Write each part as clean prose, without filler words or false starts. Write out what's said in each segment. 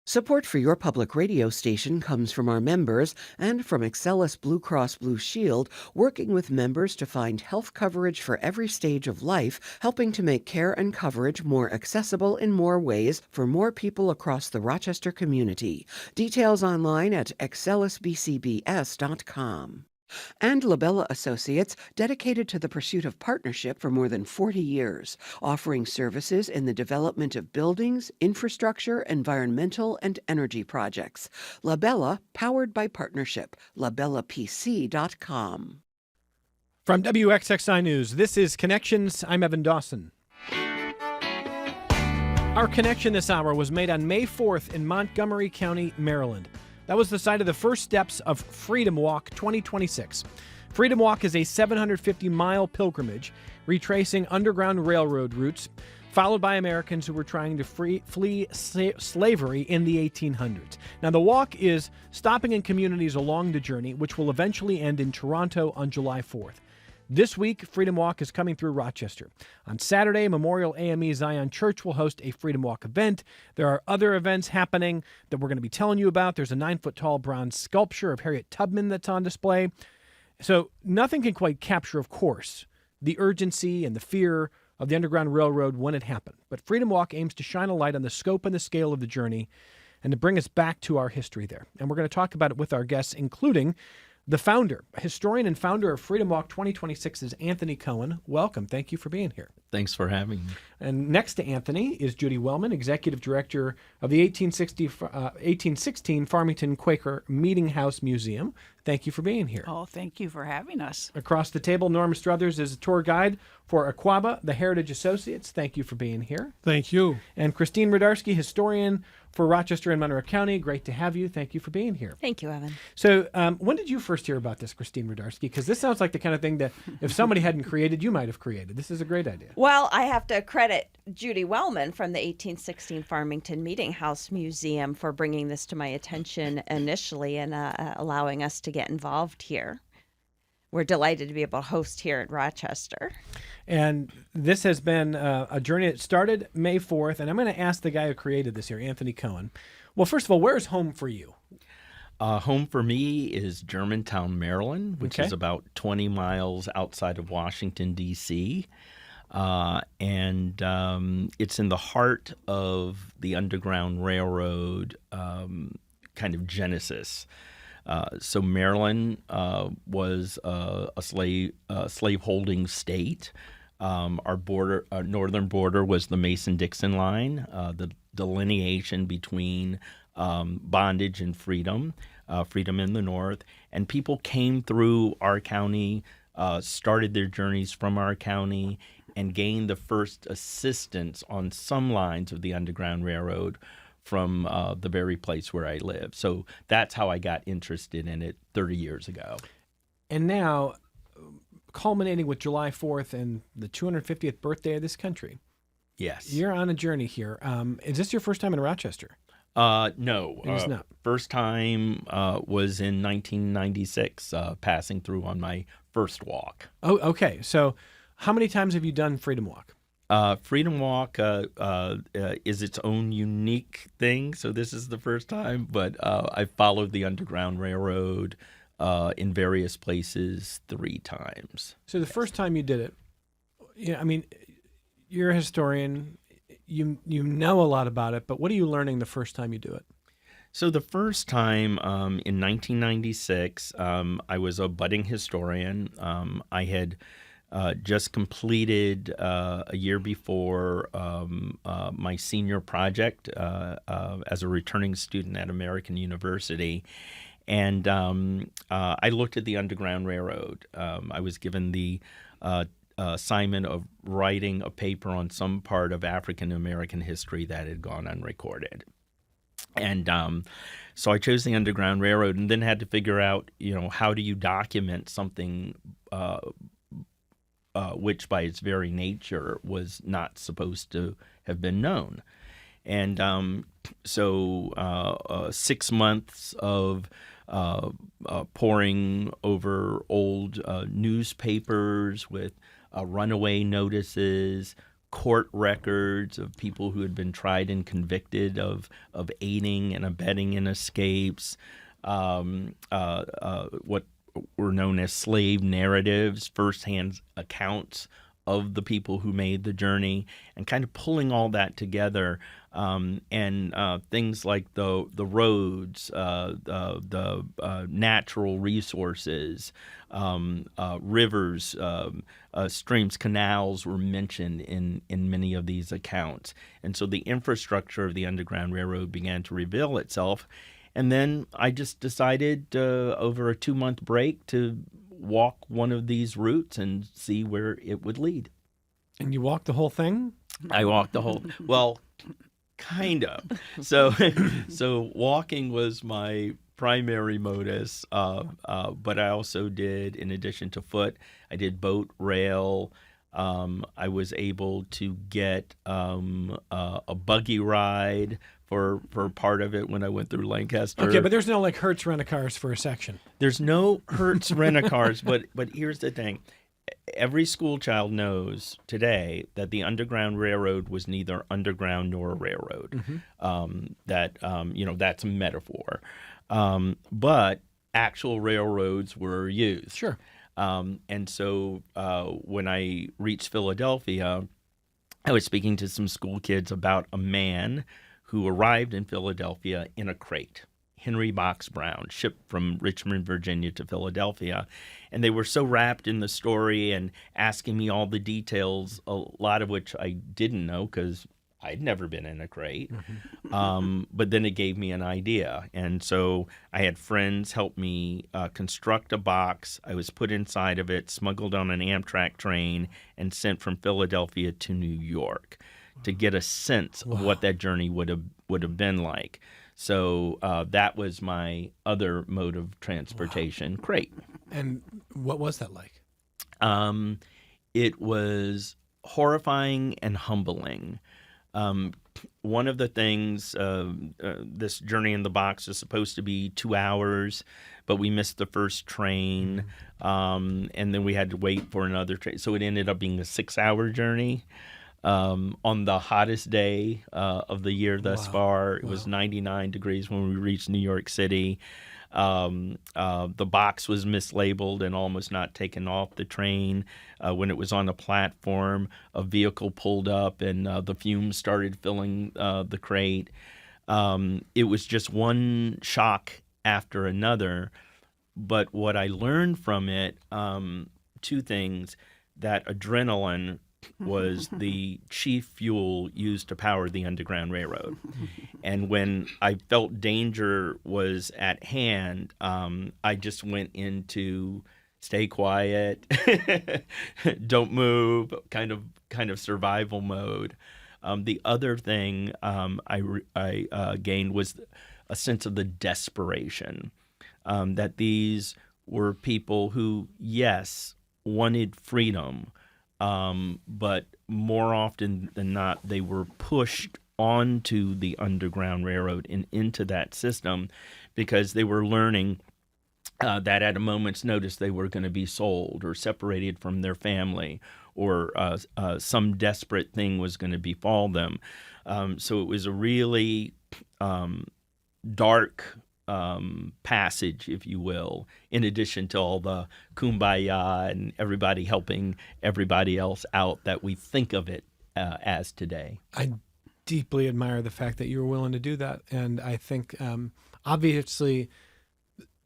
Support for your public radio station comes from our members and from Excellus Blue Cross Blue Shield, working with members to find health coverage for every stage of life, helping to make care and coverage more accessible in more ways for more people across the Rochester community. Details online at excellusbcbs.com. And Labella Associates, dedicated to the pursuit of partnership for more than 40 years, offering services in the development of buildings, infrastructure, environmental, and energy projects. Labella, powered by partnership. LabellaPC.com. From WXXI News, this is Connections. I'm Evan Dawson. Our connection this hour was made on May 4th in Montgomery County, Maryland. That was the site of the first steps of Freedom Walk 2026. Freedom Walk is a 750-mile pilgrimage retracing Underground Railroad routes, followed by Americans who were trying to flee slavery in the 1800s. Now, the walk is stopping in communities along the journey, which will eventually end in Toronto on July 4th. This week, Freedom Walk is coming through Rochester. On Saturday, Memorial AME Zion Church will host a Freedom Walk event. There are other events happening that we're going to be telling you about. There's a 9-foot-tall bronze sculpture of Harriet Tubman that's on display. So nothing can quite capture, of course, the urgency and the fear of the Underground Railroad when it happened. But Freedom Walk aims to shine a light on the scope and the scale of the journey and to bring us back to our history there. And we're going to talk about it with our guests, including the founder, historian and founder of Freedom Walk 2026 is Anthony Cohen. Welcome. Thank you for being here. Thanks for having me. And next to Anthony is Judy Wellman, executive director of the 1816 Farmington Quaker Meetinghouse Museum. Thank you for being here. Oh, thank you for having us. Across the table, Norma Strothers is a tour guide for AKWAABA, the Heritage Associates. Thank you for being here. Thank you. And Christine Ridarsky, historian for Rochester and Monroe County. Great to have you. Thank you for being here. Thank you, Evan. So when did you first hear about this, Christine Ridarsky? Because this sounds like the kind of thing that if somebody hadn't created, you might have created. This is a great idea. Well, I have to credit Judy Wellman from the 1816 Farmington Meetinghouse Museum for bringing this to my attention initially and allowing us to get involved here. We're delighted to be able to host here at Rochester. And this has been a journey that started May 4th, and I'm going to ask the guy who created this here, Anthony Cohen. Well, first of all, where's home for you? Home for me is Germantown, Maryland, which is about 20 miles outside of Washington, D.C., and it's in the heart of the Underground Railroad kind of genesis. So Maryland was a slave-holding state. Our northern border was the Mason-Dixon line, the delineation between bondage and freedom, freedom in the north. And people came through our county, started their journeys from our county, and gained the first assistance on some lines of the Underground Railroad from the very place where I live. So that's how I got interested in it 30 years ago. And now, culminating with July 4th and the 250th birthday of this country. Yes. You're on a journey here. Is this your first time in Rochester? No. It is not. First time was in 1996, passing through on my first walk. Oh, okay. So how many times have you done Freedom Walk? Freedom Walk is its own unique thing, so this is the first time, but I followed the Underground Railroad in various places 3 times. So the first time you did it, I mean, you're a historian, you know a lot about it, but what are you learning the first time you do it? So the first time in 1996, I was a budding historian. I had just completed a year before my senior project as a returning student at American University. And I looked at the Underground Railroad. I was given the assignment of writing a paper on some part of African American history that had gone unrecorded. And so I chose the Underground Railroad and then had to figure out, how do you document something which by its very nature was not supposed to have been known. And so 6 months of poring over old newspapers with runaway notices, court records of people who had been tried and convicted of aiding and abetting in escapes, what were known as slave narratives, firsthand accounts of the people who made the journey, and kind of pulling all that together, and things like the roads, the natural resources, rivers, streams, canals were mentioned in many of these accounts. And so the infrastructure of the Underground Railroad began to reveal itself. And then I just decided over a 2-month break to walk one of these routes and see where it would lead. And you walked the whole thing? I walked the whole, well, kind of. So walking was my primary modus, but I also did, in addition to foot, I did boat, rail. I was able to get a buggy ride for part of it when I went through Lancaster. Okay, but there's no like Hertz rent-a-cars for a section. There's no Hertz rent-a-cars, but here's the thing. Every school child knows today that the Underground Railroad was neither underground nor a railroad. That's a metaphor. But actual railroads were used. Sure. And so when I reached Philadelphia, I was speaking to some school kids about a man who arrived in Philadelphia in a crate. Henry Box Brown, shipped from Richmond, Virginia to Philadelphia. And they were so wrapped in the story and asking me all the details, a lot of which I didn't know because I'd never been in a crate. But then it gave me an idea. And so I had friends help me construct a box. I was put inside of it, smuggled on an Amtrak train, and sent from Philadelphia to New York to get a sense of what that journey would have been like. So that was my other mode of transportation, crate. And what was that like? It was horrifying and humbling. One of the things, this journey in the box is supposed to be 2 hours, but we missed the first train, and then we had to wait for another train. So it ended up being a 6-hour journey. On the hottest day of the year thus far. It was 99 degrees when we reached New York City. The box was mislabeled and almost not taken off the train. When it was on the platform, a vehicle pulled up and the fumes started filling the crate. It was just one shock after another. But what I learned from it, 2 things, that adrenaline was the chief fuel used to power the Underground Railroad. And when I felt danger was at hand, I just went into stay quiet, don't move, kind of survival mode. The other thing I gained was a sense of the desperation, that these were people who, yes, wanted freedom, but more often than not, they were pushed onto the Underground Railroad and into that system because they were learning that at a moment's notice they were going to be sold or separated from their family, or some desperate thing was going to befall them. So it was a really dark passage, if you will, in addition to all the kumbaya and everybody helping everybody else out that we think of it as today. I deeply admire the fact that you were willing to do that. And I think, obviously,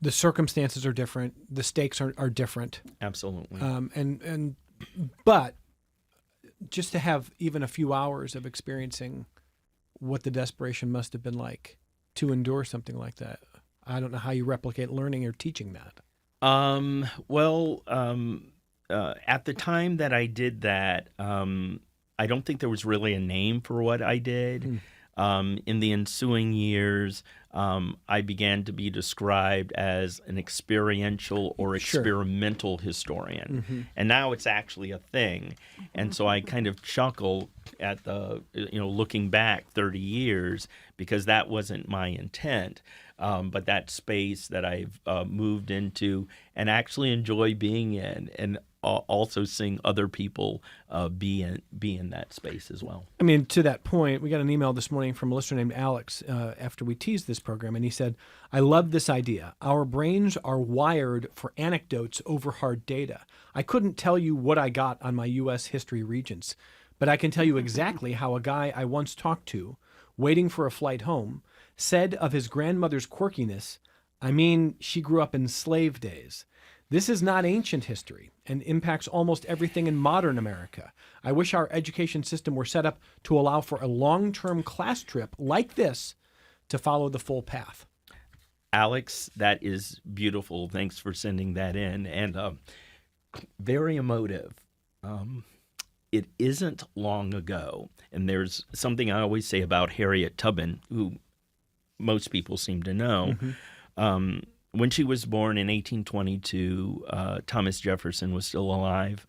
the circumstances are different. The stakes are different. Absolutely. But just to have even a few hours of experiencing what the desperation must have been like to endure something like that. I don't know how you replicate learning or teaching that. At the time that I did that, I don't think there was really a name for what I did. In the ensuing years, I began to be described as an experiential or experimental historian. And now it's actually a thing. And so I kind of chuckle at looking back 30 years because that wasn't my intent. But that space that I've moved into and actually enjoy being in. And also seeing other people be in that space as well. I mean, to that point, we got an email this morning from a listener named Alex after we teased this program, and he said, "I love this idea. Our brains are wired for anecdotes over hard data. I couldn't tell you what I got on my U.S. history regents, but I can tell you exactly how a guy I once talked to, waiting for a flight home, said of his grandmother's quirkiness, 'I mean, she grew up in slave days.' This is not ancient history and impacts almost everything in modern America. I wish our education system were set up to allow for a long-term class trip like this to follow the full path." Alex, that is beautiful. Thanks for sending that in. And very emotive. It isn't long ago, and there's something I always say about Harriet Tubman, who most people seem to know. When she was born in 1822, Thomas Jefferson was still alive.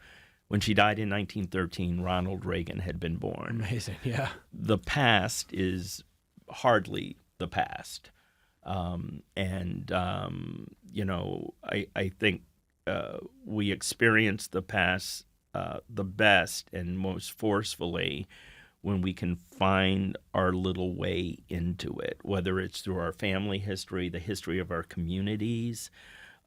When she died in 1913, Ronald Reagan had been born. Amazing, yeah. The past is hardly the past. I think we experience the past the best and most forcefully when we can find our little way into it, whether it's through our family history, the history of our communities,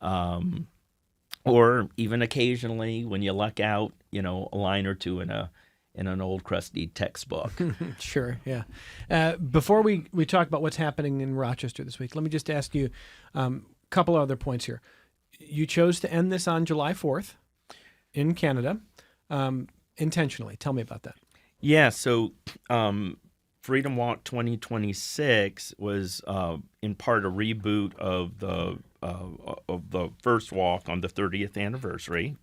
or even occasionally when you luck out, a line or two in an old crusty textbook. Sure, yeah. Before we talk about what's happening in Rochester this week, let me just ask you a couple other points here. You chose to end this on July 4th in Canada intentionally. Tell me about that. Yeah, so Freedom Walk 2026 was in part a reboot of the first walk on the 30th anniversary,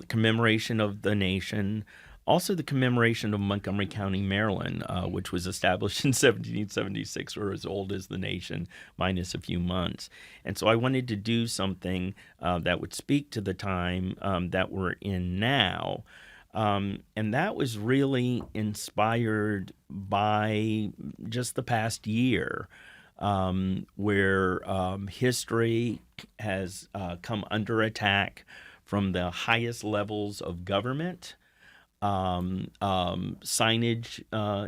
commemoration of the nation, also the commemoration of Montgomery County, Maryland, which was established in 1776. We're as old as the nation, minus a few months. And so I wanted to do something that would speak to the time that we're in now. And that was really inspired by just the past year, where history has come under attack from the highest levels of government. Signage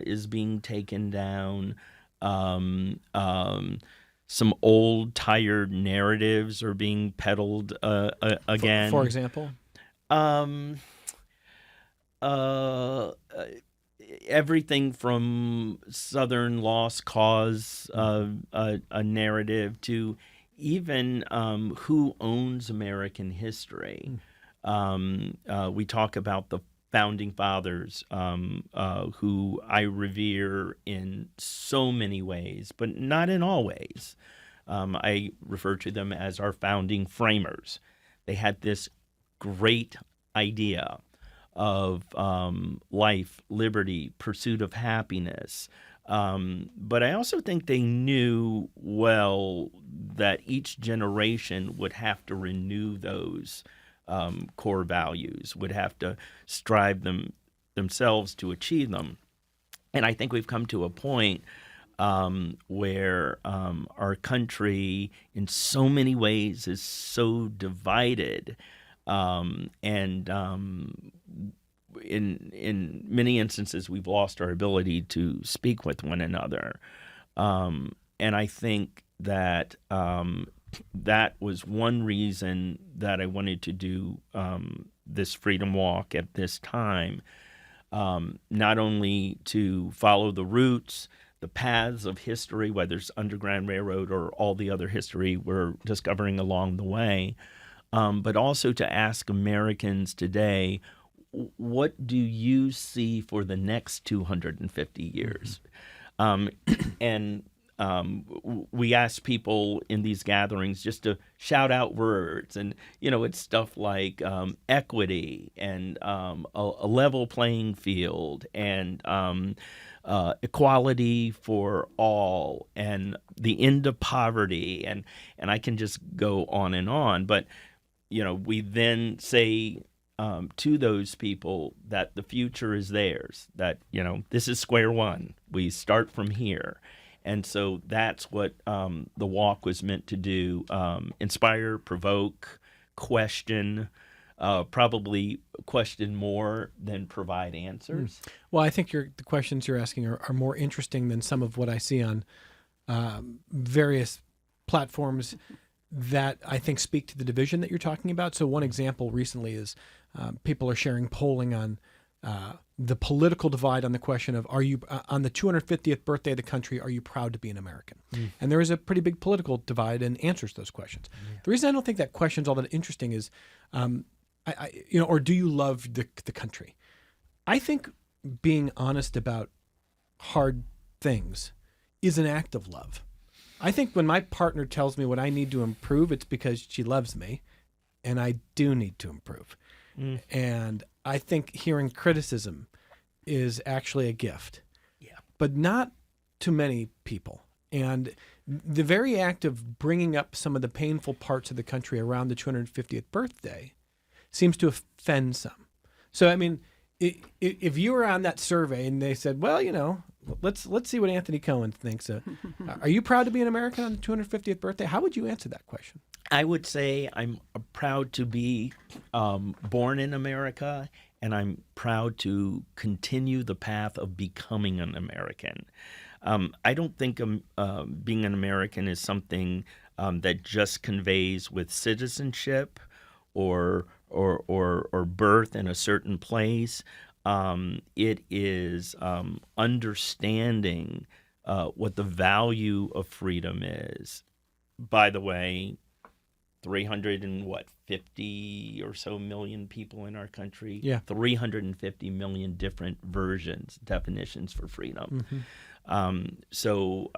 is being taken down. Some old, tired narratives are being peddled again. For example? Everything from Southern lost cause, a narrative, to even who owns American history. We talk about the founding fathers, who I revere in so many ways, but not in all ways. I refer to them as our founding framers. They had this great idea of life, liberty, pursuit of happiness. But I also think they knew well that each generation would have to renew those core values, would have to strive themselves to achieve them. And I think we've come to a point where our country in so many ways is so divided, and in many instances we've lost our ability to speak with one another. And I think that that was one reason that I wanted to do this Freedom Walk at this time, not only to follow the roots, the paths of history, whether it's Underground Railroad or all the other history we're discovering along the way, but also to ask Americans today, what do you see for the next 250 years? And we ask people in these gatherings just to shout out words, and it's stuff like equity and a level playing field and equality for all and the end of poverty, and I can just go on. But we then say to those people that the future is theirs, that this is square one. We start from here. And so that's what the walk was meant to do: inspire, provoke, question, probably question more than provide answers. Well, I think the questions you're asking are more interesting than some of what I see on various platforms that I think speak to the division that you're talking about. So one example recently is people are sharing polling on the political divide on the question of, are you on the 250th birthday of the country, are you proud to be an American? And there is a pretty big political divide in answers to those questions. The reason I don't think that question's all that interesting is, or do you love the country? I think being honest about hard things is an act of love. I think when my partner tells me what I need to improve, it's because she loves me, and I do need to improve. And I think hearing criticism is actually a gift, but not to many people. And the very act of bringing up some of the painful parts of the country around the 250th birthday seems to offend some. So, I mean, if you were on that survey and they said, well, let's see what Anthony Cohen thinks. Are you proud to be an American on the 250th birthday? How would you answer that question? I would say I'm proud to be born in America, and I'm proud to continue the path of becoming an American. I don't think being an American is something that just conveys with citizenship or birth in a certain place. It is understanding what the value of freedom is. By the way, 350 or so million people in our country. 350 million different definitions for freedom. So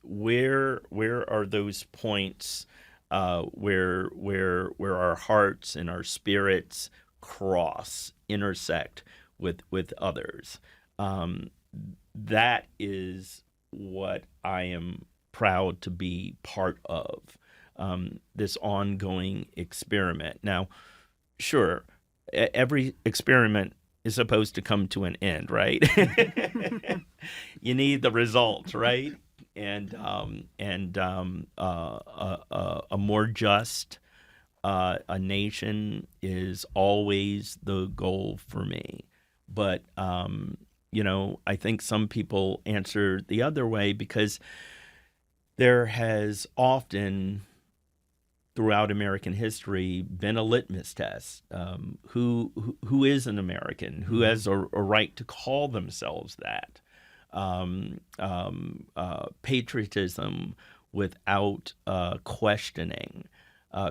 where are those points where our hearts and our spirits intersect with others? That is what I am proud to be part of. This ongoing experiment. Now, sure, every experiment is supposed to come to an end, right? You need the results, right? And a more just a nation is always the goal for me. But I think some people answer the other way because there has often, throughout American history, been a litmus test. Who is an American? Who has a right to call themselves that? Patriotism without questioning.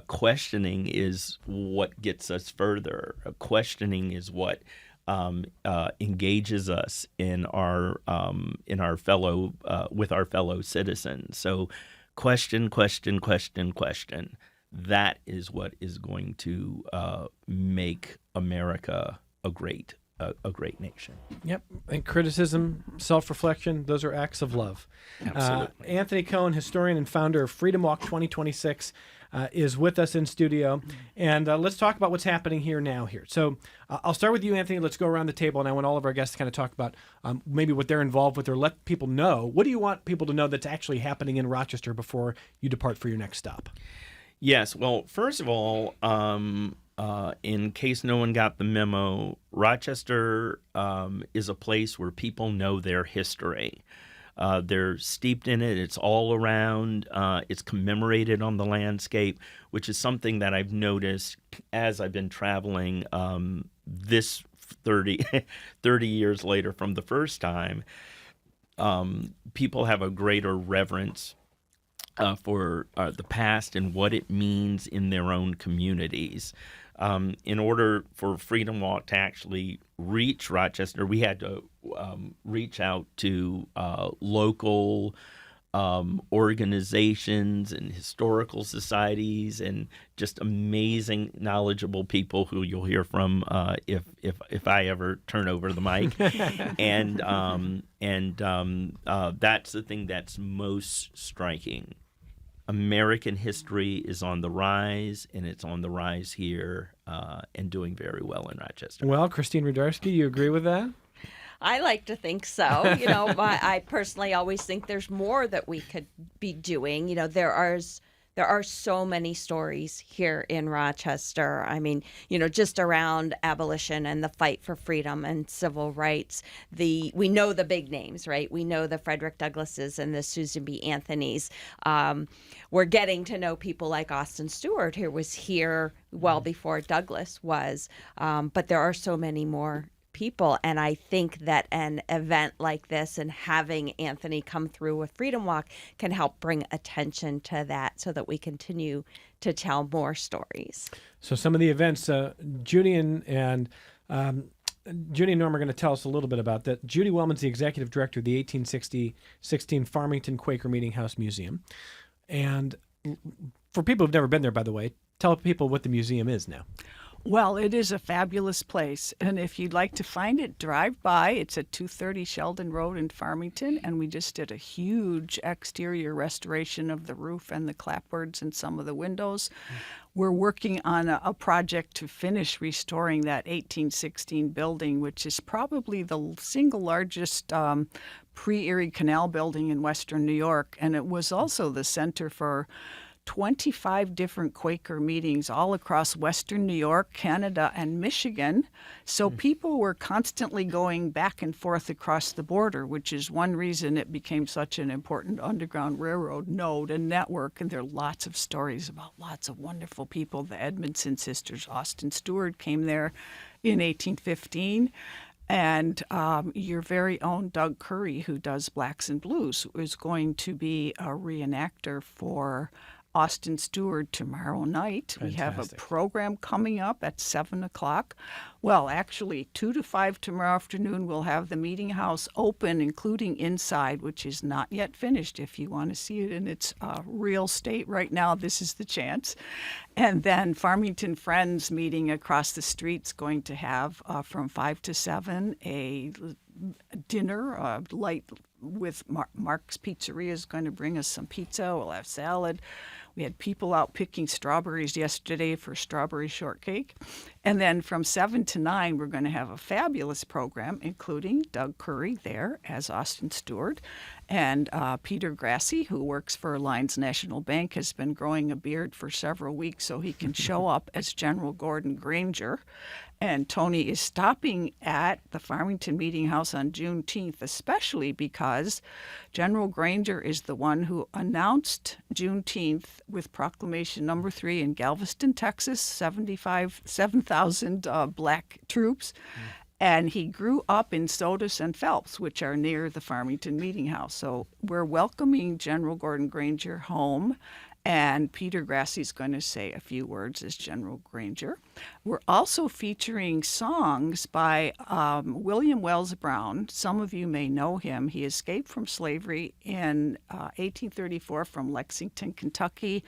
Questioning is what gets us further. Questioning is what engages us in our fellow with our fellow citizens. So, question. That is what is going to make America a great nation. Yep. And criticism, self-reflection, those are acts of love. Absolutely. Anthony Cohen, historian and founder of Freedom Walk 2026, is with us in studio. And let's talk about what's happening here. So I'll start with you, Anthony. Let's go around the table, and I want all of our guests to kind of talk about maybe what they're involved with or let people know. What do you want people to know that's actually happening in Rochester before you depart for your next stop? Yes. Well, first of all, in case no one got the memo, Rochester is a place where people know their history. They're steeped in it. It's all around. It's commemorated on the landscape, which is something that I've noticed as I've been traveling this 30 years later from the first time. People have a greater reverence for the past and what it means in their own communities. In order for Freedom Walk to actually reach Rochester, we had to reach out to local organizations and historical societies and just amazing, knowledgeable people who you'll hear from if I ever turn over the mic. and that's the thing that's most striking. American history is on the rise, and it's on the rise here and doing very well in Rochester. Well, Christine Ridarsky, you agree with that? I like to think so. I personally always think there's more that we could be doing. There there are so many stories here in Rochester. I mean, just around abolition and the fight for freedom and civil rights. We know the big names, right? We know the Frederick Douglasses and the Susan B. Anthonys. We're getting to know people like Austin Stewart, who was here well before Douglas was. But there are so many more people. And I think that an event like this and having Anthony come through with Freedom Walk can help bring attention to that so that we continue to tell more stories. So some of the events, Judy and Norm are going to tell us a little bit about that. Judy Wellman's the executive director of the 1816 Farmington Quaker Meetinghouse Museum. And for people who've never been there, by the way, tell people what the museum is now. Well, it is a fabulous place, and if you'd like to find it, drive by. It's at 230 Sheldon Road in Farmington, and we just did a huge exterior restoration of the roof and the clapboards and some of the windows. We're working on a project to finish restoring that 1816 building, which is probably the single largest pre-Erie Canal building in Western New York, and it was also the center for 25 different Quaker meetings all across Western New York, Canada, and Michigan. So people were constantly going back and forth across the border, which is one reason it became such an important Underground Railroad node and network. And there are lots of stories about lots of wonderful people. The Edmondson sisters, Austin Stewart, came there in 1815. And your very own Doug Curry, who does Blacks and Blues, is going to be a reenactor for Austin Stewart tomorrow night. Fantastic. We have a program coming up at 7 o'clock. Well, actually, 2 to 5 tomorrow afternoon, we'll have the meeting house open, including inside, which is not yet finished. If you want to see it in its real state right now, this is the chance. And then Farmington Friends meeting across the street's going to have from 5 to 7 a dinner, light with Mark's Pizzeria is going to bring us some pizza. We'll have salad. We had people out picking strawberries yesterday for strawberry shortcake. And then from 7 to 9, we're going to have a fabulous program, including Doug Curry there as Austin Stewart. And Peter Grassi, who works for Alliance National Bank, has been growing a beard for several weeks so he can show up as General Gordon Granger. And Tony is stopping at the Farmington Meetinghouse on Juneteenth, especially because General Granger is the one who announced Juneteenth with Proclamation Number 3 in Galveston, Texas, 7,000 black troops. And he grew up in Sodus and Phelps, which are near the Farmington Meetinghouse. So we're welcoming General Gordon Granger home. And Peter Grassi's going to say a few words as General Granger. We're also featuring songs by William Wells Brown. Some of you may know him. He escaped from slavery in 1834 from Lexington, Kentucky,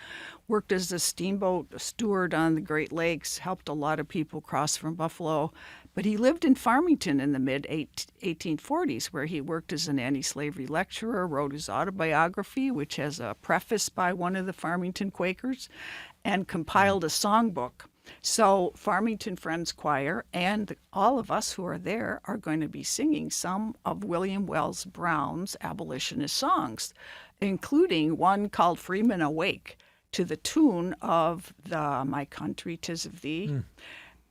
worked as a steamboat steward on the Great Lakes, helped a lot of people cross from Buffalo. But he lived in Farmington in the mid-1840s, where he worked as an anti-slavery lecturer, wrote his autobiography, which has a preface by one of the Farmington Quakers, and compiled a songbook. So Farmington Friends Choir and all of us who are there are going to be singing some of William Wells Brown's abolitionist songs, including one called Freeman Awake, to the tune of the My Country 'Tis of Thee.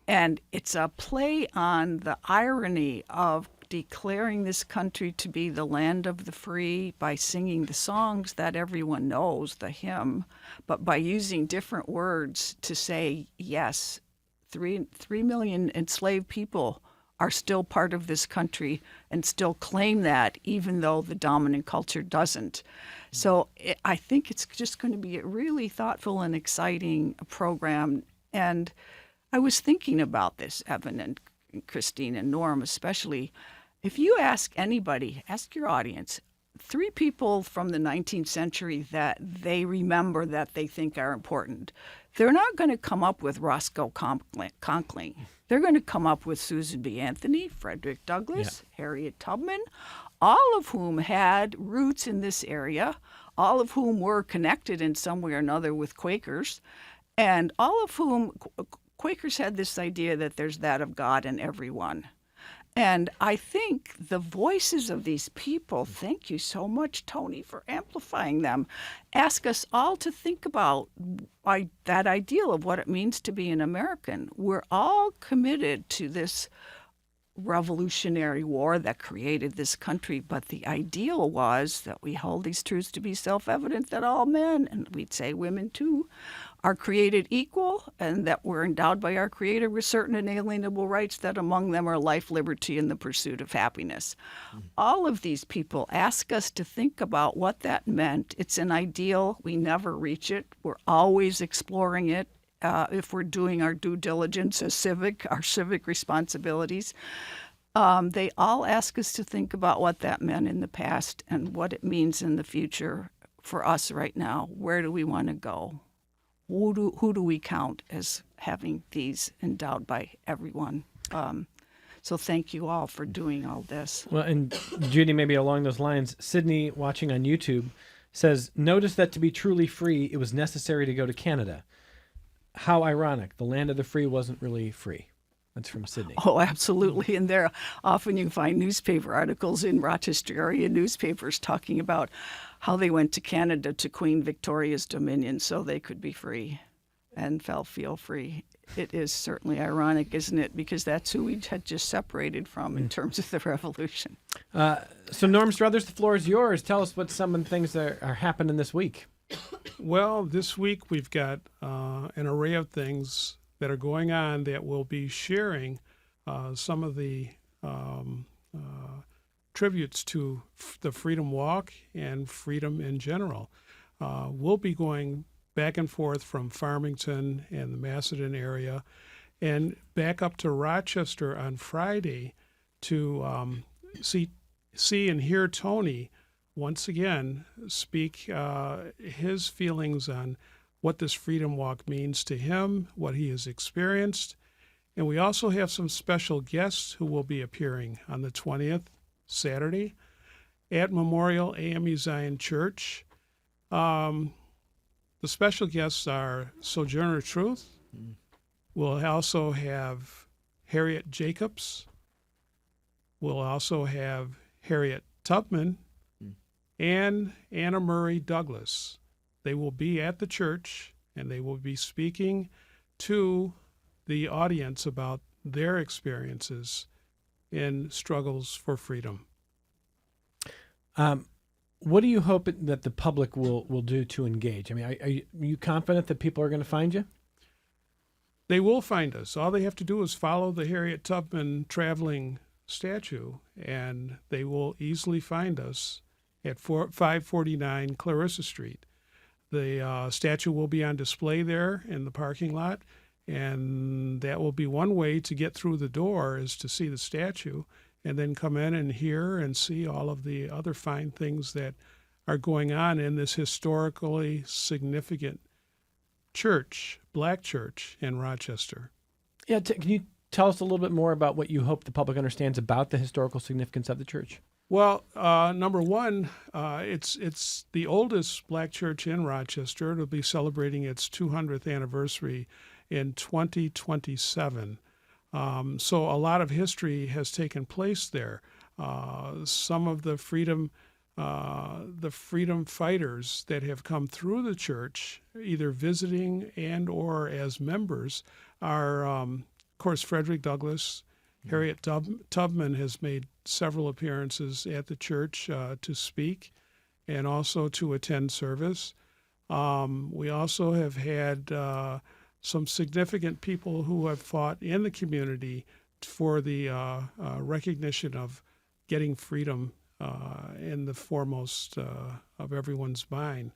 And it's a play on the irony of declaring this country to be the land of the free by singing the songs that everyone knows, the hymn, but by using different words to say, yes, 3 million enslaved people are still part of this country and still claim that, even though the dominant culture doesn't. So I think it's just going to be a really thoughtful and exciting program. And I was thinking about this, Evan and Christine and Norm especially. If you ask anybody, ask your audience, 3 people from the 19th century that they remember that they think are important, they're not going to come up with Roscoe Conkling. They're going to come up with Susan B. Anthony, Frederick Douglass, Harriet Tubman, all of whom had roots in this area, all of whom were connected in some way or another with Quakers, and all of whom Quakers had this idea that there's that of God in everyone. And I think the voices of these people, thank you so much, Tony, for amplifying them, ask us all to think about that ideal of what it means to be an American. We're all committed to this revolutionary war that created this country, but the ideal was that we hold these truths to be self-evident, that all men, and we'd say women too, are created equal, and that we're endowed by our Creator with certain inalienable rights, that among them are life, liberty, and the pursuit of happiness. All of these people ask us to think about what that meant. It's an ideal. We never reach it. We're always exploring it. If we're doing our due diligence as our civic responsibilities. They all ask us to think about what that meant in the past and what it means in the future for us right now. Where do we want to go? Who do we count as having these endowed by everyone? So thank you all for doing all this. Well, and Judy, maybe along those lines, Sydney, watching on YouTube, says, notice that to be truly free, it was necessary to go to Canada. How ironic. The land of the free wasn't really free. That's from Sydney. Oh, absolutely. And there often you find newspaper articles in Rochester area newspapers talking about how they went to Canada to Queen Victoria's dominion so they could be free and feel free. It is certainly ironic, isn't it? Because that's who we had just separated from in terms of the revolution. So Norm Strothers, the floor is yours. Tell us what some of the things that are happening this week. Well, this week we've got an array of things that are going on that we'll be sharing some of the tributes to the Freedom Walk and freedom in general. We'll be going back and forth from Farmington and the Macedon area and back up to Rochester on Friday to see and hear Tony once again speak his feelings on what this Freedom Walk means to him, what he has experienced. And we also have some special guests who will be appearing on the 20th, Saturday, at Memorial AME Zion Church. The special guests are Sojourner Truth. We'll also have Harriet Jacobs. We'll also have Harriet Tubman and Anna Murray Douglas. They will be at the church, and they will be speaking to the audience about their experiences in struggles for freedom. What do you hope that the public will do to engage? I mean, are you confident that people are going to find you? They will find us. All they have to do is follow the Harriet Tubman traveling statue, and they will easily find us at 549 Clarissa Street. The statue will be on display there in the parking lot, and that will be one way to get through the door, is to see the statue and then come in and hear and see all of the other fine things that are going on in this historically significant church, black church in Rochester. Yeah, can you tell us a little bit more about what you hope the public understands about the historical significance of the church? Well, number one, it's the oldest black church in Rochester. It'll be celebrating its 200th anniversary in 2027. So a lot of history has taken place there. Some of the freedom fighters that have come through the church, either visiting and or as members, are, of course, Frederick Douglass. Harriet Tubman has made several appearances at the church to speak and also to attend service. We also have had some significant people who have fought in the community for the recognition of getting freedom in the foremost of everyone's mind.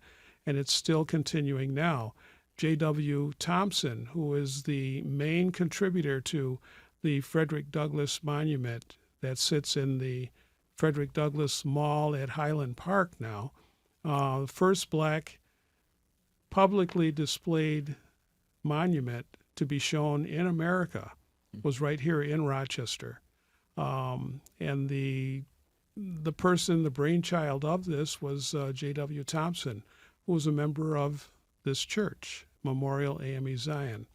And it's still continuing now. J.W. Thompson, who is the main contributor to the Frederick Douglass Monument that sits in the Frederick Douglass Mall at Highland Park now, first black publicly displayed monument to be shown in America was right here in Rochester. And the brainchild of this was J.W. Thompson, who was a member of this church, Memorial AME Zion.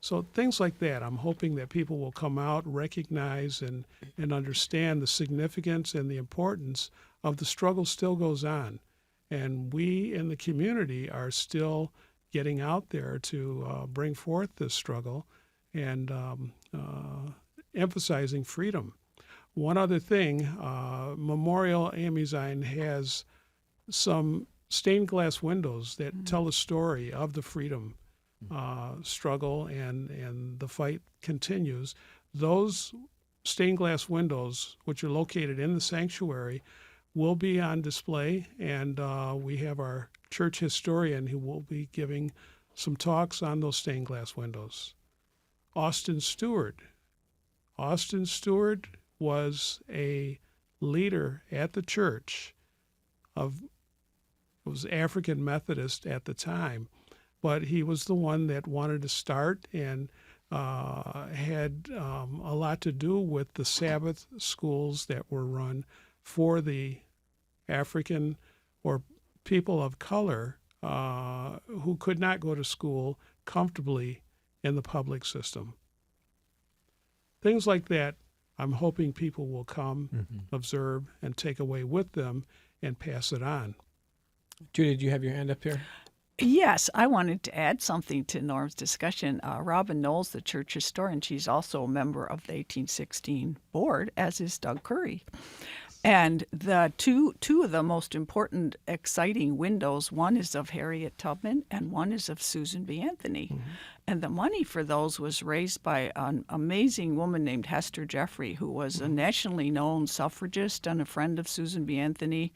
So things like that, I'm hoping that people will come out, recognize, and understand the significance and the importance of the struggle still goes on. And we in the community are still getting out there to bring forth this struggle and emphasizing freedom. One other thing, Memorial Amazine has some stained glass windows that tell the story of the freedom struggle, and the fight continues. Those stained glass windows, which are located in the sanctuary, will be on display, and we have our church historian who will be giving some talks on those stained glass windows. Austin Stewart was a leader at the church was African Methodist at the time, but he was the one that wanted to start and had a lot to do with the Sabbath schools that were run for the African or people of color who could not go to school comfortably in the public system. Things like that, I'm hoping people will come, observe, and take away with them and pass it on. Judy, do you have your hand up here? Yes, I wanted to add something to Norm's discussion. Robin Knowles, the church historian, she's also a member of the 1816 board, as is Doug Curry. And the two of the most important, exciting windows, one is of Harriet Tubman and one is of Susan B. Anthony. Mm-hmm. And the money for those was raised by an amazing woman named Hester Jeffrey, who was a nationally known suffragist and a friend of Susan B. Anthony.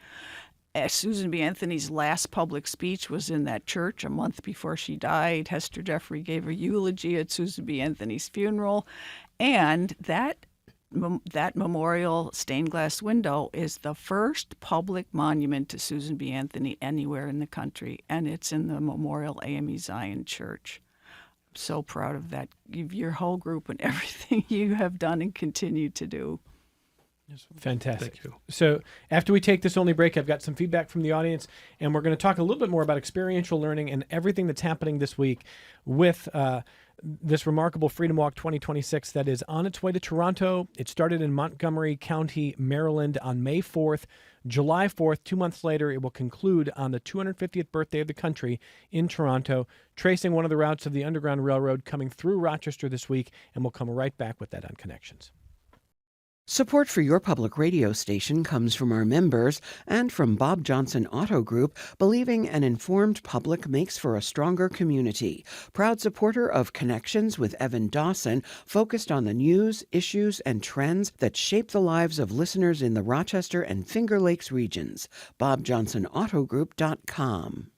Susan B. Anthony's last public speech was in that church a month before she died. Hester Jeffrey gave a eulogy at Susan B. Anthony's funeral, and that memorial stained glass window is the first public monument to Susan B. Anthony anywhere in the country, and it's in the Memorial AME Zion Church. I'm so proud of that, your whole group and everything you have done and continue to do. Fantastic. Thank you. So after we take this only break, I've got some feedback from the audience, and we're going to talk a little bit more about experiential learning and everything that's happening this week with this remarkable Freedom Walk 2026 that is on its way to Toronto. It started in Montgomery County, Maryland on May 4th. July 4th, 2 months later, it will conclude on the 250th birthday of the country in Toronto, tracing one of the routes of the Underground Railroad coming through Rochester this week, and we'll come right back with that on Connections. Support for your public radio station comes from our members and from Bob Johnson Auto Group, believing an informed public makes for a stronger community. Proud supporter of Connections with Evan Dawson, focused on the news, issues, and trends that shape the lives of listeners in the Rochester and Finger Lakes regions. BobJohnsonAutoGroup.com.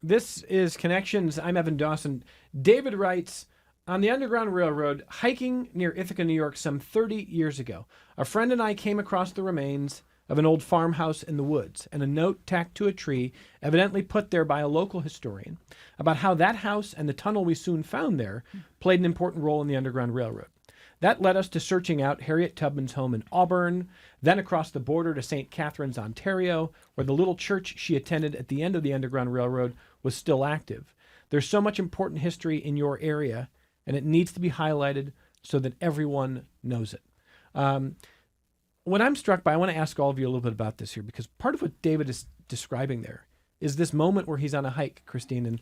This is Connections. I'm Evan Dawson. David writes, on the Underground Railroad, hiking near Ithaca, New York, some 30 years ago, a friend and I came across the remains of an old farmhouse in the woods and a note tacked to a tree, evidently put there by a local historian, about how that house and the tunnel we soon found there played an important role in the Underground Railroad. That led us to searching out Harriet Tubman's home in Auburn, then across the border to St. Catharines, Ontario, where the little church she attended at the end of the Underground Railroad was still active. There's so much important history in your area, and it needs to be highlighted so that everyone knows it. What I'm struck by, I want to ask all of you a little bit about this here, because part of what David is describing there is this moment where he's on a hike, Christine, and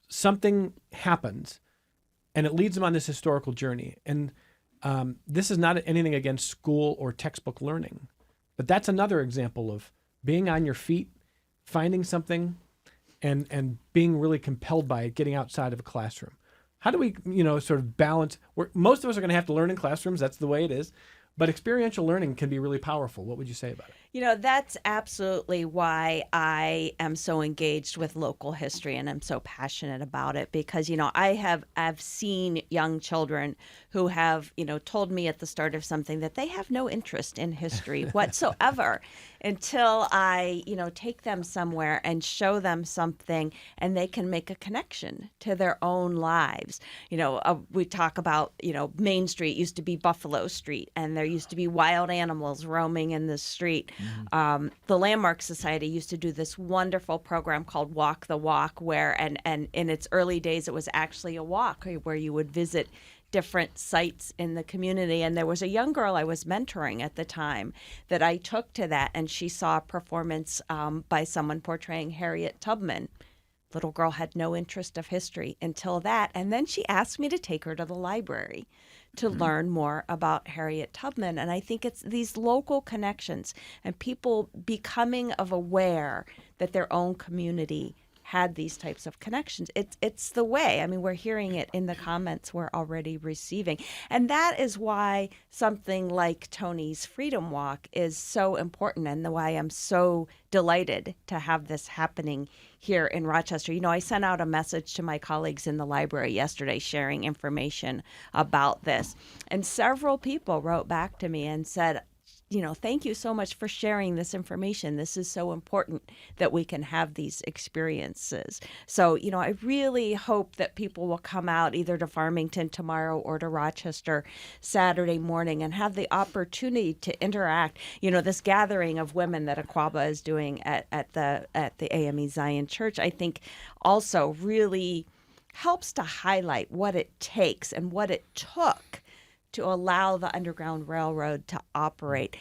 something happens, and it leads him on this historical journey. And this is not anything against school or textbook learning, but that's another example of being on your feet, finding something, and being really compelled by it, getting outside of a classroom. How do we, sort of balance? Most of us are going to have to learn in classrooms. That's the way it is. But experiential learning can be really powerful. What would you say about it? That's absolutely why I am so engaged with local history and I'm so passionate about it, because, I've seen young children who have, told me at the start of something that they have no interest in history whatsoever until I, take them somewhere and show them something and they can make a connection to their own lives. We talk about, Main Street used to be Buffalo Street, and there used to be wild animals roaming in the street. The Landmark Society used to do this wonderful program called Walk the Walk, where, and in its early days, it was actually a walk where you would visit different sites in the community. And there was a young girl I was mentoring at the time that I took to that, and she saw a performance by someone portraying Harriet Tubman. Little girl had no interest of history until that, and then she asked me to take her to the library to learn more about Harriet Tubman. And I think it's these local connections and people becoming aware that their own community had these types of connections. It's the way. I mean, we're hearing it in the comments we're already receiving. And that is why something like Tony's Freedom Walk is so important, and why I'm so delighted to have this happening here in Rochester. You know, I sent out a message to my colleagues in the library yesterday sharing information about this. And several people wrote back to me and said, you know, thank you so much for sharing this information. This is so important that we can have these experiences. So, you know, I really hope that people will come out either to Farmington tomorrow or to Rochester Saturday morning and have the opportunity to interact. You know, this gathering of women that AKWAABA is doing at the AME Zion Church, I think also really helps to highlight what it takes and what it took to allow the Underground Railroad to operate.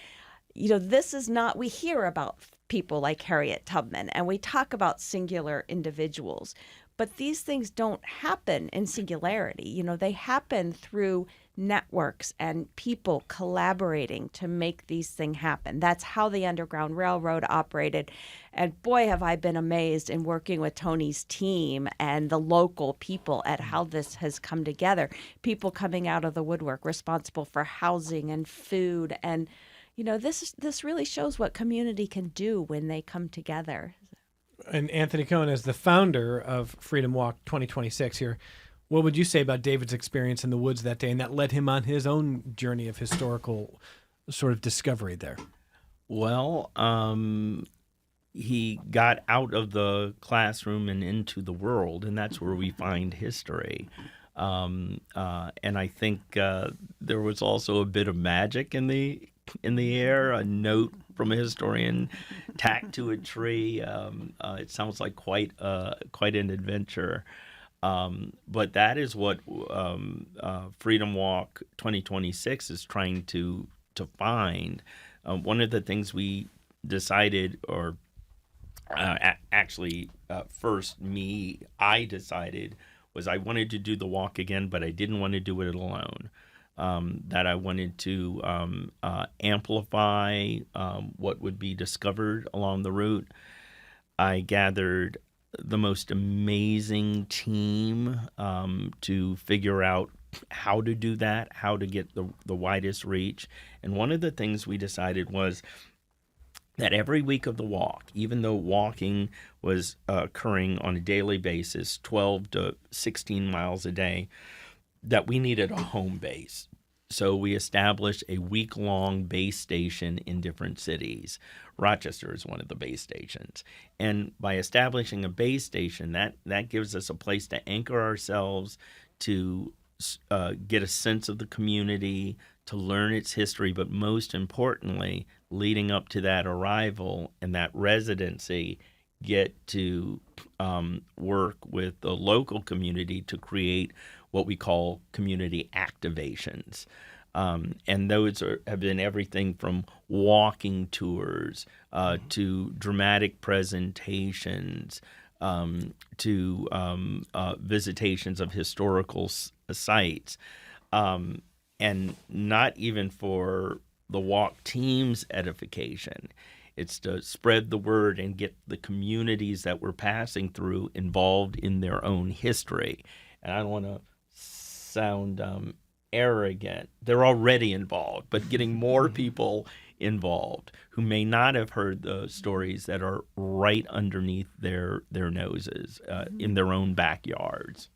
You know, this is not, we hear about people like Harriet Tubman and we talk about singular individuals, but these things don't happen in singularity. You know, they happen through networks and people collaborating to make these things happen. That's how the Underground Railroad operated. And boy, have I been amazed in working with Tony's team and the local people at how this has come together. People coming out of the woodwork responsible for housing and food. And, you know, this really shows what community can do when they come together. And Anthony Cohen, as the founder of Freedom Walk 2026 here, what would you say about David's experience in the woods that day, and that led him on his own journey of historical sort of discovery there? Well, he got out of the classroom and into the world, and that's where we find history. And I think there was also a bit of magic in the air, a note from a historian tacked to a tree. It sounds like quite an adventure. But that is what Freedom Walk 2026 is trying to find. One of the things we decided, or I decided, was I wanted to do the walk again, but I didn't want to do it alone. That I wanted to amplify what would be discovered along the route. I gathered the most amazing team to figure out how to do that, how to get the widest reach. And one of the things we decided was that every week of the walk, even though walking was occurring on a daily basis, 12 to 16 miles a day, that we needed a home base. So we established a week-long base station in different cities. Rochester is one of the base stations. And by establishing a base station, that gives us a place to anchor ourselves, to get a sense of the community, to learn its history, but most importantly, leading up to that arrival and that residency, get to work with the local community to create what we call community activations. And those have been everything from walking tours to dramatic presentations to visitations of historical sites. And not even for the walk team's edification. It's to spread the word and get the communities that we're passing through involved in their own history. And I don't want to sound arrogant. They're already involved, but getting more people involved who may not have heard the stories that are right underneath their noses in their own backyards.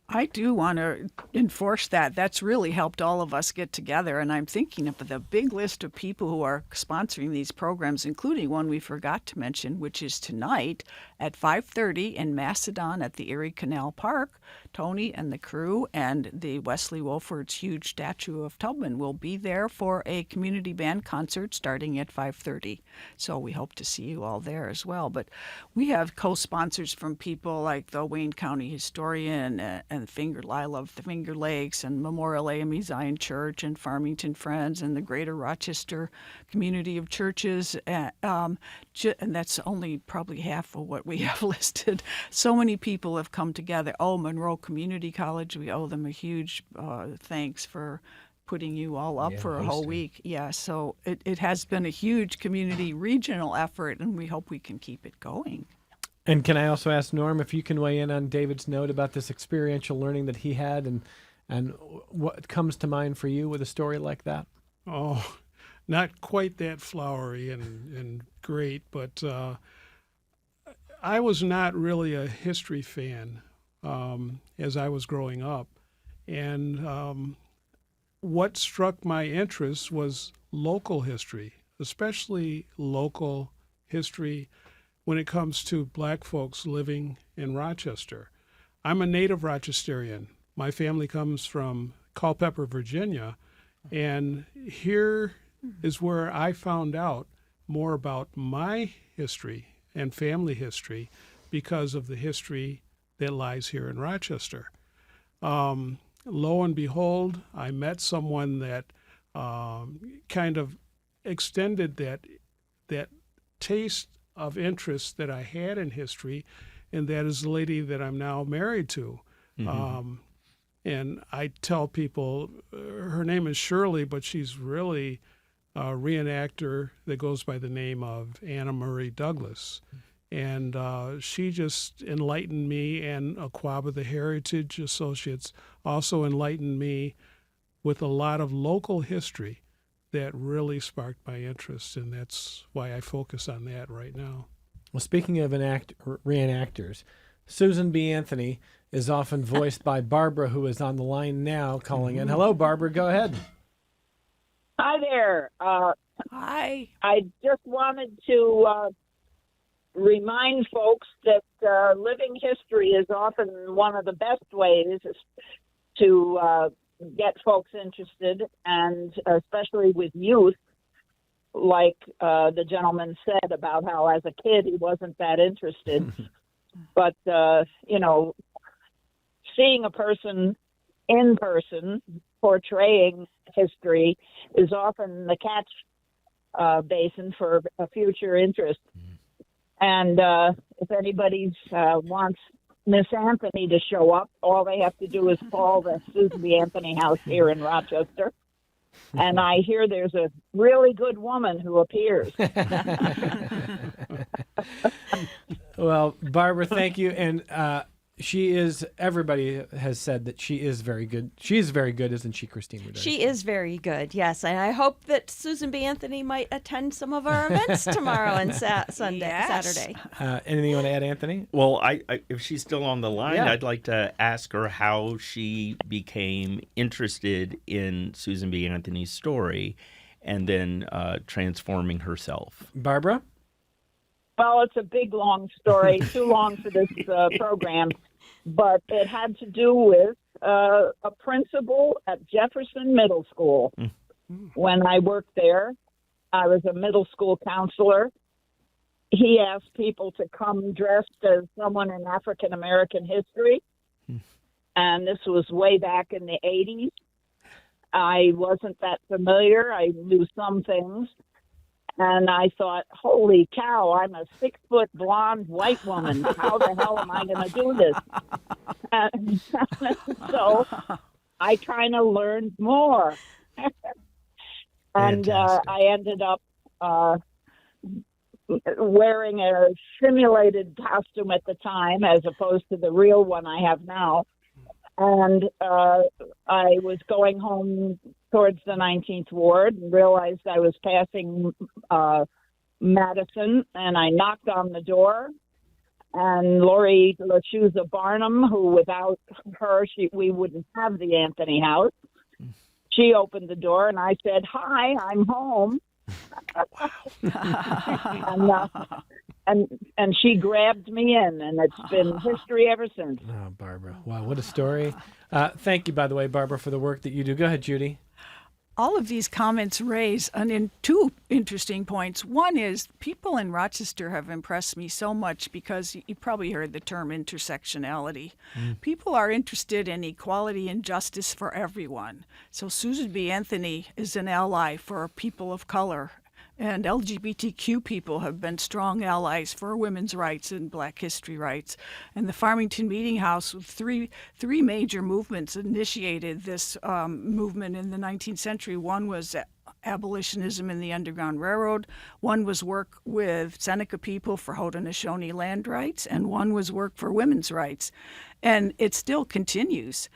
I do want to enforce that. That's really helped all of us get together. And I'm thinking of the big list of people who are sponsoring these programs, including one we forgot to mention, which is tonight at 5:30 in Macedon at the Erie Canal Park. Tony and the crew and the Wesley Wolford's huge statue of Tubman will be there for a community band concert starting at 5:30. So we hope to see you all there as well. But we have co-sponsors from people like the Wayne County historian and I love the Finger Lakes and Memorial AME Zion Church and Farmington Friends and the Greater Rochester Community of Churches. And that's only probably half of what we have listed. So many people have come together. Oh, Monroe Community College, we owe them a huge thanks for putting you all up for a whole week. Yeah, so it has been a huge community regional effort, and we hope we can keep it going. And can I also ask Norm if you can weigh in on David's note about this experiential learning that he had and what comes to mind for you with a story like that? Oh, not quite that flowery and great, but I was not really a history fan as I was growing up. And what struck my interest was local history, especially local history when it comes to black folks living in Rochester. I'm a native Rochesterian. My family comes from Culpeper, Virginia, and here is where I found out more about my history and family history because of the history that lies here in Rochester. Lo and behold, I met someone that kind of extended that taste of interest that I had in history, and that is the lady that I'm now married to. Mm-hmm. And I tell people her name is Shirley, but she's really a reenactor that goes by the name of Anna Marie Douglas. And she just enlightened me, and AKWAABA, the Heritage Associates, also enlightened me with a lot of local history that really sparked my interest, and that's why I focus on that right now. Well, speaking of reenactors, Susan B. Anthony is often voiced by Barbara, who is on the line now calling in. Hello, Barbara. Go ahead. Hi there. Hi. I just wanted to remind folks that living history is often one of the best ways to get folks interested, and especially with youth, like the gentleman said about how as a kid he wasn't that interested. But, seeing a person in person portraying history is often the catch basin for a future interest. And if anybody wants Miss Anthony to show up, all they have to do is call the Susan B. Anthony House here in Rochester. And I hear there's a really good woman who appears. Well, Barbara, thank you. And everybody has said that she is very good. She is very good, isn't she, Christine Ridarsky? She is very good, yes. And I hope that Susan B. Anthony might attend some of our events tomorrow and Saturday. Anything you want to add, Anthony? Well, I if she's still on the line, Yeah. I'd like to ask her how she became interested in Susan B. Anthony's story and then transforming herself. Barbara? Well, it's a big, long story, too long for this program, but it had to do with a principal at Jefferson Middle School. When I worked there, I was a middle school counselor. He asked people to come dressed as someone in African American history, and this was way back in the 80s. I wasn't that familiar. I knew some things. And I thought, holy cow, I'm a 6-foot blonde white woman. How the hell am I going to do this? And so I kind of learned more. And I ended up wearing a simulated costume at the time as opposed to the real one I have now. And I was going home towards the 19th Ward and realized I was passing Madison, and I knocked on the door, and Lori LaChusa Barnum, who without her, we wouldn't have the Anthony House. She opened the door, and I said, "Hi, I'm home." and she grabbed me in, and it's been history ever since. Oh, Barbara. Wow, what a story. Thank you, by the way, Barbara, for the work that you do. Go ahead, Judy. All of these comments raise two interesting points. One is people in Rochester have impressed me so much because you probably heard the term intersectionality. People are interested in equality and justice for everyone. So Susan B. Anthony is an ally for people of color, and LGBTQ people have been strong allies for women's rights and Black history rights. And the Farmington Meetinghouse, with three major movements, initiated this movement in the 19th century. One was abolitionism in the Underground Railroad, one was work with Seneca people for Haudenosaunee land rights, and one was work for women's rights. And it still continues.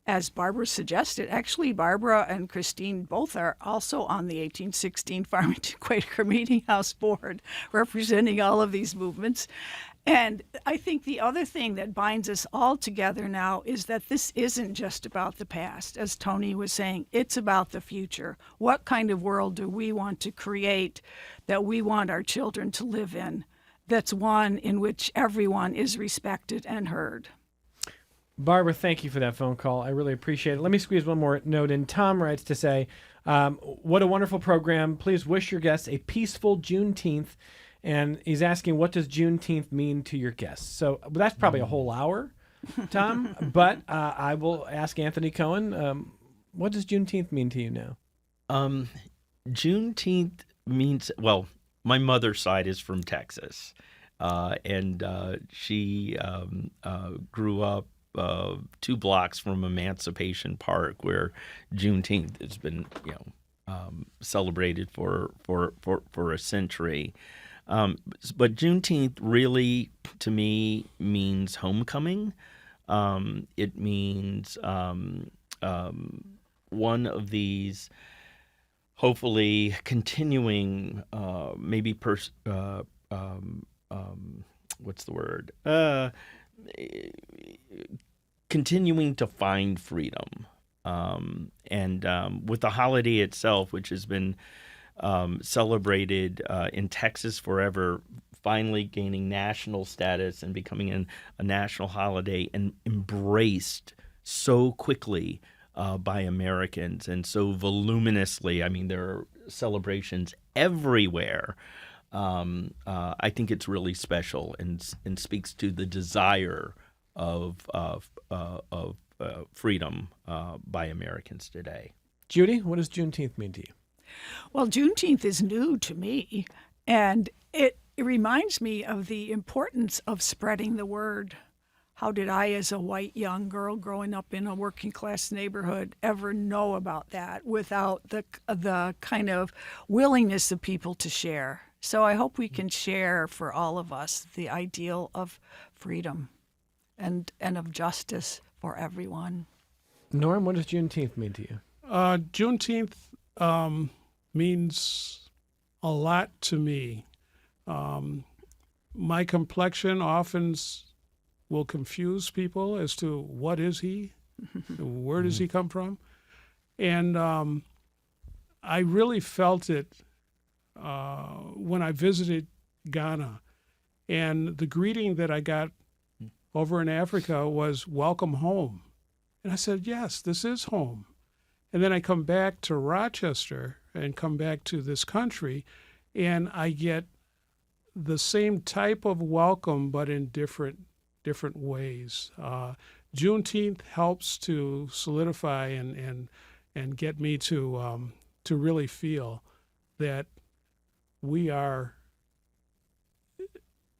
As Barbara suggested, actually, Barbara and Christine both are also on the 1816 Farmington Quaker Meetinghouse board, representing all of these movements. And I think the other thing that binds us all together now is that this isn't just about the past. As Tony was saying, it's about the future. What kind of world do we want to create that we want our children to live in, that's one in which everyone is respected and heard? Barbara, thank you for that phone call. I really appreciate it. Let me squeeze one more note in. Tom writes to say, what a wonderful program. Please wish your guests a peaceful Juneteenth. And he's asking, what does Juneteenth mean to your guests? So that's probably a whole hour, Tom. But I will ask Anthony Cohen, what does Juneteenth mean to you now? Juneteenth means, well, my mother's side is from Texas. And she grew up 2 blocks from Emancipation Park, where Juneteenth has been, celebrated for a century. But Juneteenth really, to me, means homecoming. It means one of these, hopefully, continuing, what's the word? Continuing to find freedom. And with the holiday itself, which has been celebrated in Texas forever, finally gaining national status and becoming a national holiday, and embraced so quickly by Americans and so voluminously. I mean, there are celebrations everywhere. I think it's really special and speaks to the desire of freedom by Americans today. Judy, what does Juneteenth mean to you? Well, Juneteenth is new to me, and it reminds me of the importance of spreading the word. How did I, as a white young girl growing up in a working class neighborhood, ever know about that without the kind of willingness of people to share? So I hope we can share for all of us the ideal of freedom and of justice for everyone. Norm, what does Juneteenth mean to you? Juneteenth means a lot to me. My complexion often will confuse people as to what is he, where does he come from, and I really felt it when I visited Ghana, and the greeting that I got over in Africa was "Welcome home," and I said, "Yes, this is home." And then I come back to Rochester and come back to this country, and I get the same type of welcome, but in different ways. Juneteenth helps to solidify and get me to really feel that we are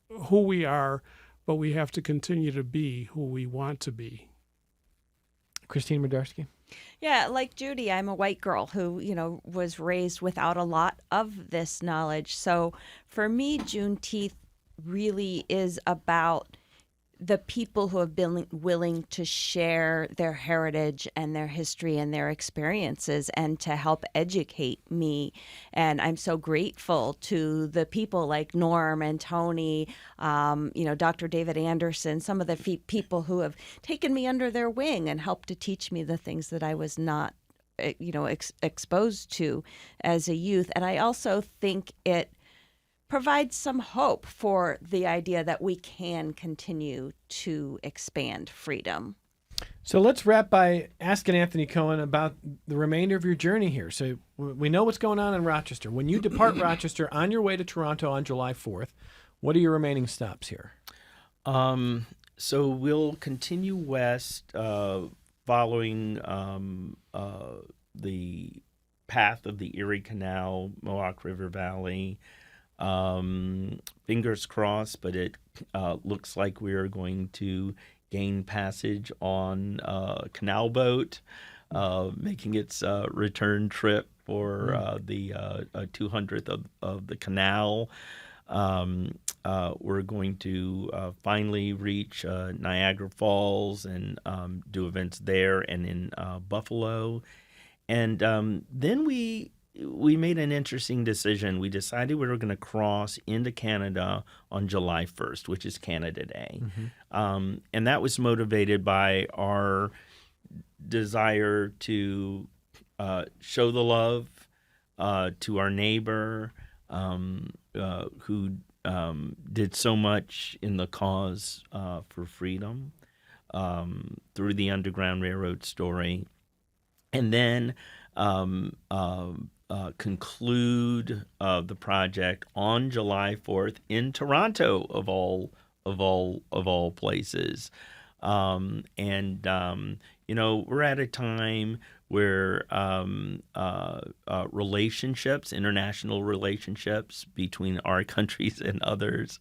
who we are, but we have to continue to be who we want to be. Christine Ridarsky? Yeah, like Judy, I'm a white girl who, was raised without a lot of this knowledge. So for me, Juneteenth really is about the people who have been willing to share their heritage and their history and their experiences and to help educate me. And I'm so grateful to the people like Norm and Tony, Dr. David Anderson, some of the people who have taken me under their wing and helped to teach me the things that I was not exposed to as a youth. And I also think it provides some hope for the idea that we can continue to expand freedom. So let's wrap by asking Anthony Cohen about the remainder of your journey here. So we know what's going on in Rochester. When you depart Rochester on your way to Toronto on July 4th, what are your remaining stops here? So we'll continue west, following the path of the Erie Canal, Mohawk River Valley. Fingers crossed, but it looks like we are going to gain passage on a canal boat, making its return trip for the 200th of the canal. We're going to finally reach Niagara Falls and do events there and in Buffalo. And then we made an interesting decision. We decided we were going to cross into Canada on July 1st, which is Canada Day. Mm-hmm. And that was motivated by our desire to show the love to our neighbor who did so much in the cause for freedom through the Underground Railroad story. And then conclude the project on July 4th in Toronto, of all places. We're at a time where relationships, international relationships between our countries and others,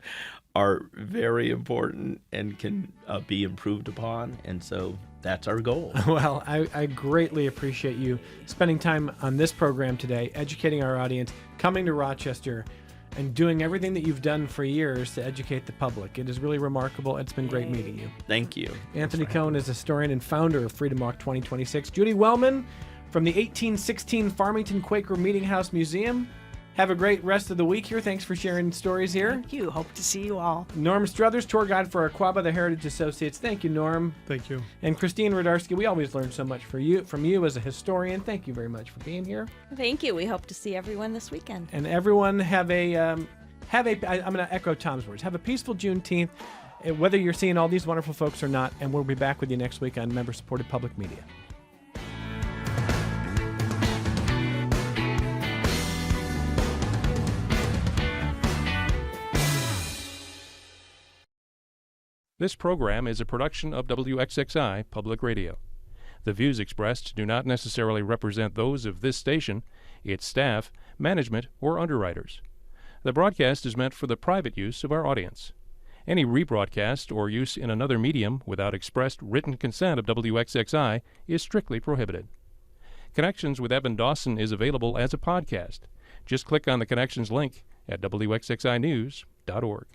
are very important and can be improved upon. And so that's our goal. Well, I greatly appreciate you spending time on this program today, educating our audience, coming to Rochester, and doing everything that you've done for years to educate the public. It is really remarkable. It's been great meeting you. Thank you. Anthony Cohen is historian and founder of Freedom Walk 2026. Judy Wellman from the 1816 Farmington Quaker Meetinghouse Museum. Have a great rest of the week here. Thanks for sharing stories here. Thank you. Hope to see you all. Norm Strothers, tour guide for AKWAABA, the Heritage Associates. Thank you, Norm. Thank you. And Christine Ridarsky, we always learn so much from you as a historian. Thank you very much for being here. Thank you. We hope to see everyone this weekend. And everyone I'm going to echo Tom's words. Have a peaceful Juneteenth, whether you're seeing all these wonderful folks or not. And we'll be back with you next week on member-supported public media. This program is a production of WXXI Public Radio. The views expressed do not necessarily represent those of this station, its staff, management, or underwriters. The broadcast is meant for the private use of our audience. Any rebroadcast or use in another medium without expressed written consent of WXXI is strictly prohibited. Connections with Evan Dawson is available as a podcast. Just click on the Connections link at WXXInews.org.